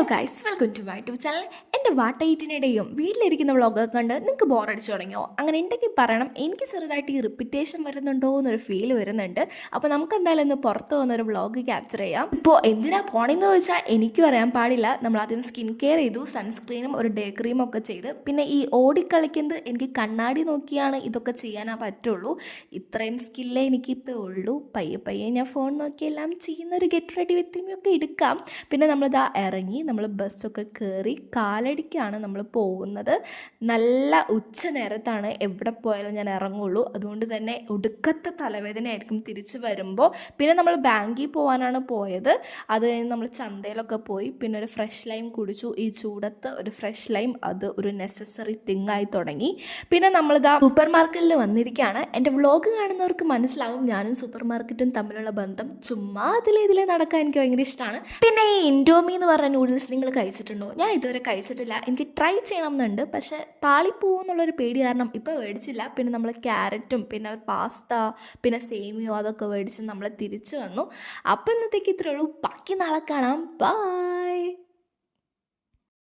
Guys, welcome to my YouTube channel. എൻ്റെ വാട്ടൈറ്റിനിടെയും വീട്ടിലിരിക്കുന്ന വ്ളോഗൊക്കെ കണ്ട് നിങ്ങൾക്ക് ബോറടിച്ചു തുടങ്ങിയോ? അങ്ങനെ ഉണ്ടെങ്കിൽ പറയണം. എനിക്ക് ചെറുതായിട്ട് ഈ റിപ്പീറ്റേഷൻ വരുന്നുണ്ടോ എന്നൊരു ഫീൽ വരുന്നുണ്ട്. അപ്പോൾ നമുക്ക് എന്തായാലും ഒന്ന് പുറത്ത് വന്നൊരു വ്ളോഗ് ക്യാപ്ചർ ചെയ്യാം. ഇപ്പോൾ എന്തിനാ പോണെന്ന് ചോദിച്ചാൽ എനിക്കും അറിയാൻ പാടില്ല. നമ്മൾ ആദ്യം സ്കിൻ കെയർ ചെയ്തു, സൺസ്ക്രീനും ഒരു ഡേ ക്രീമും ഒക്കെ ചെയ്ത്, പിന്നെ ഈ ഓടിക്കളിക്കുന്നത് എനിക്ക് കണ്ണാടി നോക്കിയാണ് ഇതൊക്കെ ചെയ്യാനാ പറ്റുള്ളൂ. ഇത്രയും സ്കില്ലേ എനിക്കിപ്പോൾ ഉള്ളൂ. പയ്യെ പയ്യെ ഞാൻ ഫോൺ നോക്കിയെല്ലാം ചെയ്യുന്നൊരു ഗെറ്റ് റെഡി വിത്ത് മീ ഒക്കെ എടുക്കാം. പിന്നെ നമ്മളിതാ ഇറങ്ങി, നമ്മൾ ബസ്സൊക്കെ കയറി കാലടിക്കാണ് നമ്മൾ പോകുന്നത്. നല്ല ഉച്ച നേരത്താണ് എവിടെ പോയാലും ഞാൻ ഇറങ്ങുള്ളൂ. അതുകൊണ്ട് തന്നെ ഒടുക്കത്തെ തലവേദനയായിരിക്കും തിരിച്ച് വരുമ്പോൾ. പിന്നെ നമ്മൾ ബാങ്കിൽ പോകാനാണ് പോയത്. അത് കഴിഞ്ഞ് നമ്മൾ ചന്തയിലൊക്കെ പോയി, പിന്നെ ഒരു ഫ്രഷ് ലൈം കുടിച്ചു. ഈ ചൂടത്ത് ഒരു ഫ്രഷ് ലൈം അത് ഒരു നെസസറി തിങ് ആയി തുടങ്ങി. പിന്നെ നമ്മളിതാ സൂപ്പർ മാർക്കറ്റിൽ വന്നിരിക്കുകയാണ്. എൻ്റെ വ്ളോഗ് കാണുന്നവർക്ക് മനസ്സിലാവും ഞാനും സൂപ്പർ മാർക്കറ്റും തമ്മിലുള്ള ബന്ധം. ചുമ്മാ ഇതിലെ നടക്കാൻ എനിക്ക് ഭയങ്കര ഇഷ്ടമാണ്. പിന്നെ ഈ ഇൻഡോമി എന്ന് പറഞ്ഞ നൂഡിൽസ് നിങ്ങൾ കഴിച്ചിട്ടുണ്ടോ? ഞാൻ ഇതുവരെ കഴിച്ചിട്ടില്ല. എനിക്ക് ട്രൈ ചെയ്യണം എന്നുണ്ട്, പക്ഷേ പാളിപ്പോകുന്നുള്ളൊരു പേടി കാരണം ഇപ്പോൾ മേടിച്ചില്ല. പിന്നെ നമ്മൾ ക്യാരറ്റും പിന്നെ പാസ്ത പിന്നെ സേമിയോ അതൊക്കെ മേടിച്ച് നമ്മൾ തിരിച്ചു വന്നു. അപ്പോൾ ഇന്നത്തേക്ക് ഇത്രയേ ഉള്ളൂ. ബാക്കി നാളെ കാണാം. ബൈ.